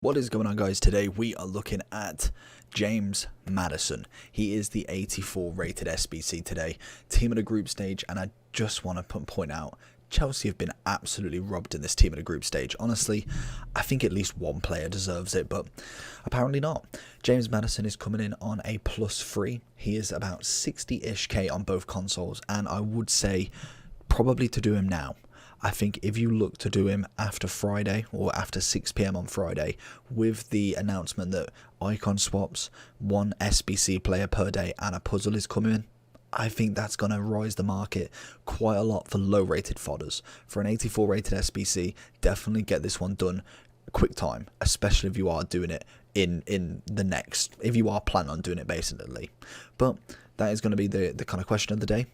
What is going on, guys? Today we are looking at James Maddison. He is the 84 rated SBC today, team of the group stage, and I just want to point out Chelsea have been absolutely robbed in this team of the group stage. Honestly, I think at least one player deserves it, but apparently not. James Maddison is coming in on a +3. He is about 60-ish K on both consoles, and I would say probably to do him now. I think if you look to do him after Friday or after 6 PM on Friday, with the announcement that icon swaps, one SBC player per day and a puzzle is coming, I think that's going to rise the market quite a lot for low rated fodders. For an 84 rated SBC, definitely get this one done quick time, especially if you are doing it in the next, if you are planning on doing it basically. But that is going to be the kind of question of the day.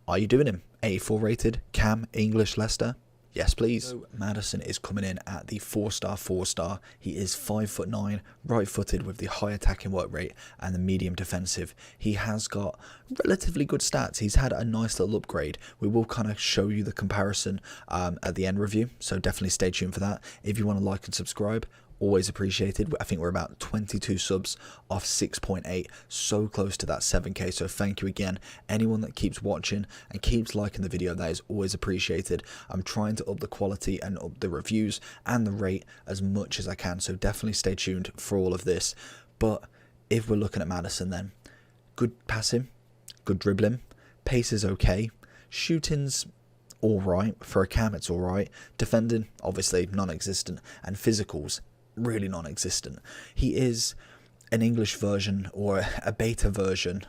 Are you doing him? 84 rated, Cam, English, Leicester? Yes, please. So Maddison is coming in at the 4-star. He is 5'9", right-footed with the high attacking work rate and the medium defensive. He has got relatively good stats. He's had a nice little upgrade. We will kind of show you the comparison at the end review, so definitely stay tuned for that. If you want to like and subscribe, always appreciated. I think we're about 22 subs off 6.8, so close to that 7k, so thank you again. Anyone that keeps watching and keeps liking the video, that is always appreciated. I'm trying to up the quality and up the reviews and the rate as much as I can, so definitely stay tuned for all of this. But if we're looking at Maddison, then good passing, good dribbling, pace is okay, shooting's alright, for a Cam it's alright, defending obviously non-existent, and physicals really non-existent. He is an English version or a beta version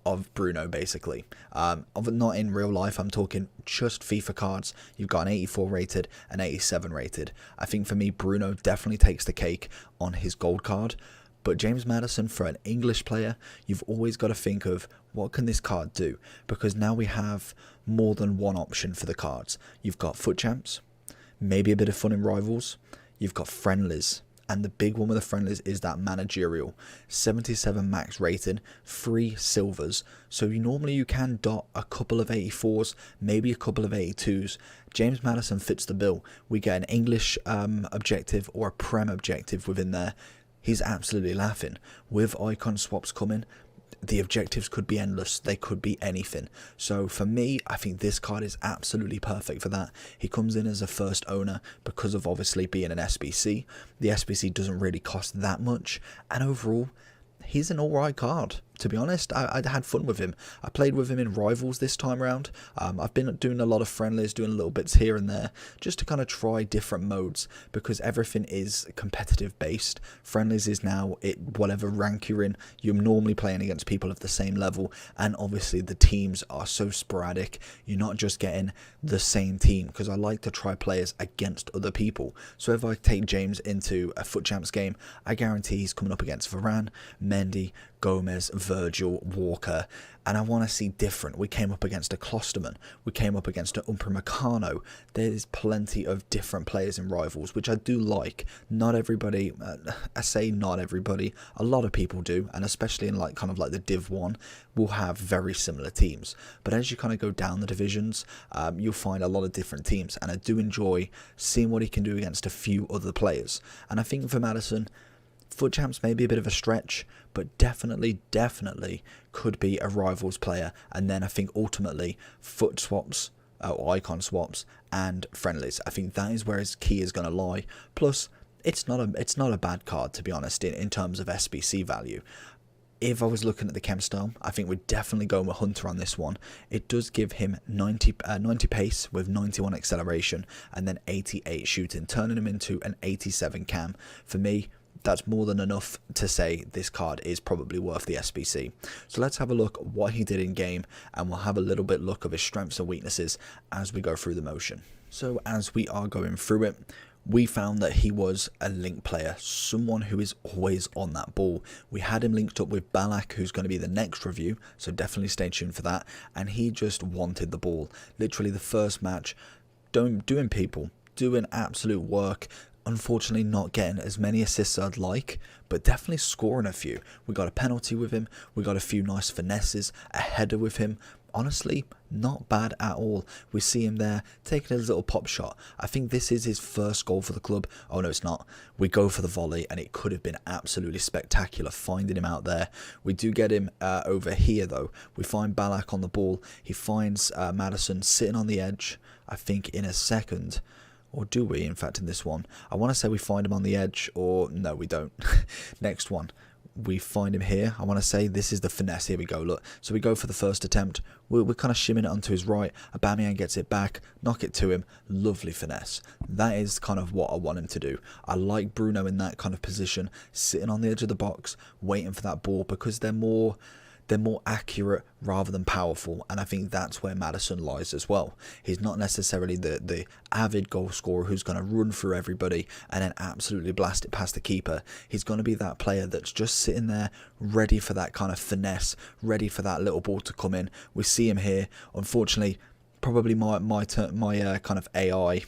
of Bruno, basically. Not in real life, I'm talking just FIFA cards. You've got an 84 rated, an 87 rated. I think for me, Bruno definitely takes the cake on his gold card. But James Maddison, for an English player, you've always got to think of what can this card do? Because now we have more than one option for the cards. You've got foot champs, maybe a bit of fun in rivals. You've got friendlies, and the big one with the friendlies is that managerial. 77 max rating, 3 silvers. So you can dot a couple of 84s, maybe a couple of 82s. James Maddison fits the bill. We get an English objective or a Prem objective within there. He's absolutely laughing. With icon swaps coming, the objectives could be endless. They could be anything. So for me, I think this card is absolutely perfect for that. He comes in as a first owner because of obviously being an SBC. The SBC doesn't really cost that much. And overall, he's an alright card. To be honest, I had fun with him. I played with him in Rivals this time around. I've been doing a lot of friendlies, doing little bits here and there, just to kind of try different modes, because everything is competitive based. Friendlies is now whatever rank you're in. You're normally playing against people of the same level, and obviously the teams are so sporadic. You're not just getting the same team, because I like to try players against other people. So if I take James into a foot champs game, I guarantee he's coming up against Varane, Mendy, Gomez, Virgil, Walker, and I want to see different. We came up against a Klosterman, we came up against an Upamecano. There's plenty of different players in Rivals, which I do like. Not everybody, I say not everybody, a lot of people do, and especially in kind of like the Div 1, will have very similar teams. But as you kind of go down the divisions, you'll find a lot of different teams, and I do enjoy seeing what he can do against a few other players. And I think for Maddison, foot champs may be a bit of a stretch, but definitely could be a Rivals player. And then I think ultimately foot swaps, or icon swaps, and friendlies. I think that is where his key is going to lie. Plus, it's not a bad card, to be honest, in terms of SBC value. If I was looking at the chem style, I think we'd definitely go with Hunter on this one. It does give him 90 pace with 91 acceleration and then 88 shooting, turning him into an 87 cam. For me, that's more than enough to say this card is probably worth the SBC. So let's have a look at what he did in game, and we'll have a little bit look of his strengths and weaknesses as we go through the motion. So as we are going through it, we found that he was a link player, someone who is always on that ball. We had him linked up with Balak, who's going to be the next review, so definitely stay tuned for that. And he just wanted the ball. Literally the first match, doing people, doing absolute work. Unfortunately not getting as many assists as I'd like, but definitely scoring a few. We got a penalty with him, we got a few nice finesses, a header with him. honestly, not bad at all. We see him there taking his little pop shot. I think this is his first goal for the club. Oh no, it's not. We go for the volley, and it could have been absolutely spectacular finding him out there. We do get him over here though. We find Ballack on the ball. He finds Maddison sitting on the edge, I think in a second. Or do we, in fact, in this one? I want to say we find him on the edge, or no, we don't. Next one. We find him here. I want to say this is the finesse. Here we go, look. So we go for the first attempt. We're kind of shimming it onto his right. Aubameyang gets it back, knock it to him. Lovely finesse. That is kind of what I want him to do. I like Bruno in that kind of position, sitting on the edge of the box, waiting for that ball, because they're more accurate rather than powerful, and I think that's where Maddison lies as well. He's not necessarily the avid goal scorer who's going to run through everybody and then absolutely blast it past the keeper. He's going to be that player that's just sitting there ready for that kind of finesse, ready for that little ball to come in. We see him here. Unfortunately, probably my kind of AI,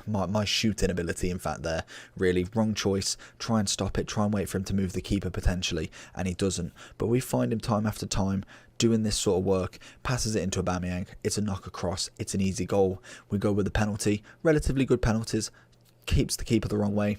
my shooting ability, in fact, there, really wrong choice. Try and stop it, try and wait for him to move the keeper potentially, and he doesn't. But we find him time after time doing this sort of work, passes it into Aubameyang. It's a knock across, it's an easy goal. We go with the penalty, relatively good penalties, keeps the keeper the wrong way.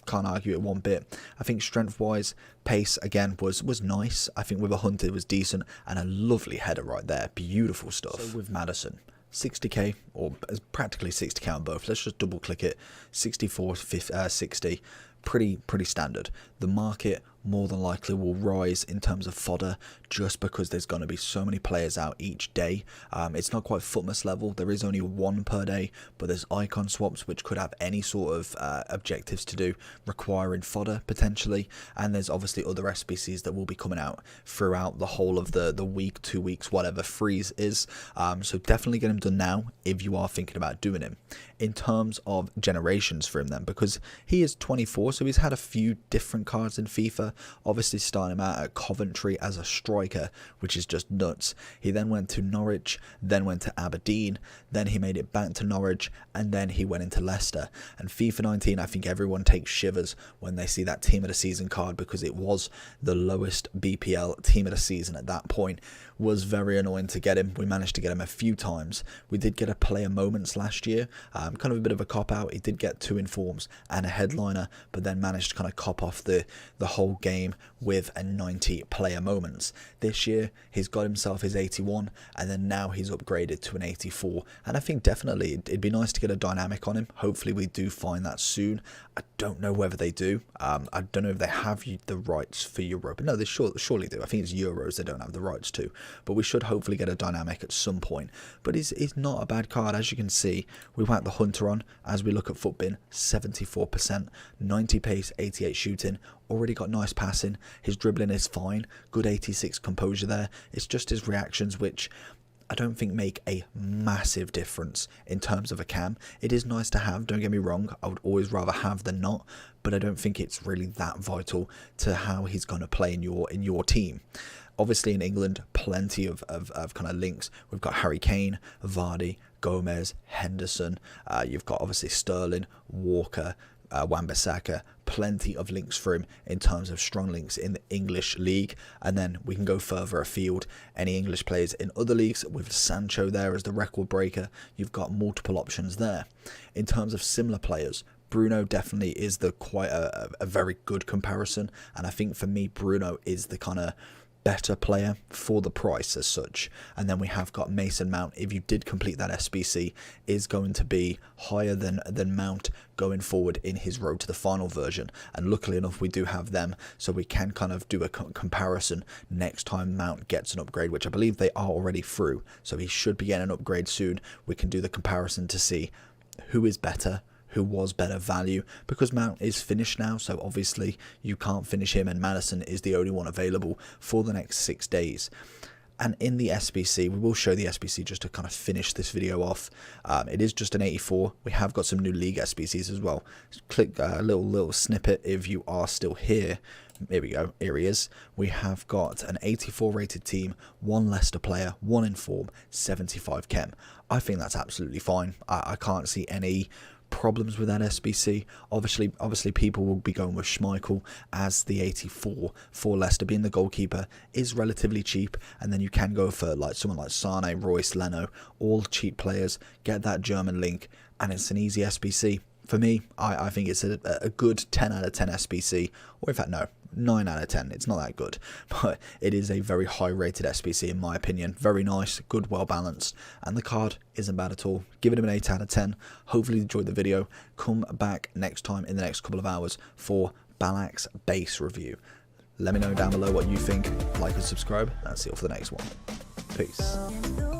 Can't argue it one bit. I think strength-wise, pace again was nice. I think with a hunt it was decent, and a lovely header right there. Beautiful stuff. So with Maddison, 60k, or practically 60k on both. Let's just double click it. 64, 60, pretty standard. The market more than likely will rise in terms of fodder, just because there's going to be so many players out each day. It's not quite Footmas level. There is only one per day, but there's icon swaps which could have any sort of objectives to do, requiring fodder potentially, and there's obviously other SBCs that will be coming out throughout the whole of the week, 2 weeks, whatever freeze is. So definitely get him done now if you are thinking about doing him. In terms of generations for him then, because he is 24, so he's had a few different cards in FIFA. Obviously starting him out at Coventry as a striker, which is just nuts. He then went to Norwich, then went to Aberdeen, then he made it back to Norwich, and then he went into Leicester. And FIFA 19, I think everyone takes shivers when they see that team of the season card, because it was the lowest BPL team of the season at that point. Was very annoying to get him. We managed to get him a few times. We did get a player moments last year, kind of a bit of a cop out. He did get 2 informs and a headliner, but then managed to kind of cop off the whole game with a 90 player moments. This year he's got himself his 81, and then now he's upgraded to an 84, and I think definitely it'd be nice to get a dynamic on him. Hopefully we do find that soon. I don't know whether they do. I don't know if they have the rights for Europe. No, they surely do. I think it's Euros they don't have the rights to, but we should hopefully get a dynamic at some point. But he's not a bad card. As you can see, we whacked the Hunter on. As we look at Footbin, 74%, 90 pace, 88 shooting, already got nice passing. His dribbling is fine, good 86 composure there. It's just his reactions which I don't think make a massive difference in terms of a cam. It is nice to have, don't get me wrong, I would always rather have than not, but I don't think it's really that vital to how he's going to play in your team. Obviously in England, plenty of kind of links. We've got Harry Kane, Vardy, Gomez, Henderson. You've got obviously Sterling, Walker, Wan-Bissaka, plenty of links for him in terms of strong links in the English league. And then we can go further afield, any English players in other leagues, with Sancho there as the record breaker. You've got multiple options there. In terms of similar players, Bruno definitely is quite a very good comparison, and I think for me Bruno is the kind of better player for the price as such. And then we have got Mason Mount, if you did complete that SBC, is going to be higher than Mount going forward in his road to the final version, and luckily enough we do have them, so we can kind of do a comparison next time Mount gets an upgrade, which I believe they are already through, so he should be getting an upgrade soon. We can do the comparison to see who is better, who was better value, because Mount is finished now, so obviously you can't finish him, and Maddison is the only one available for the next 6 days. And in the SBC, we will show the SBC just to kind of finish this video off. It is just an 84. We have got some new league SBCs as well. Click a little snippet if you are still here. Here we go, here he is. We have got an 84 rated team, 1 Leicester player, 1 in form, 75 chem. I think that's absolutely fine. I can't see any problems with that SBC. Obviously people will be going with Schmeichel as the 84 for Leicester. Being the goalkeeper is relatively cheap, and then you can go for like someone like Sane, Royce, Leno, all cheap players. Get that German link, and it's an easy SBC. For me, I think it's a good 10 out of 10 SBC, or in fact no, 9 out of 10. It's not that good, but it is a very high rated SBC in my opinion. Very nice, good, well balanced, and the card isn't bad at all. Give it an 8 out of 10. Hopefully you enjoyed the video. Come back next time in the next couple of hours for Balak's base review. Let me know down below what you think. Like and subscribe, and I'll see you for the next one. Peace.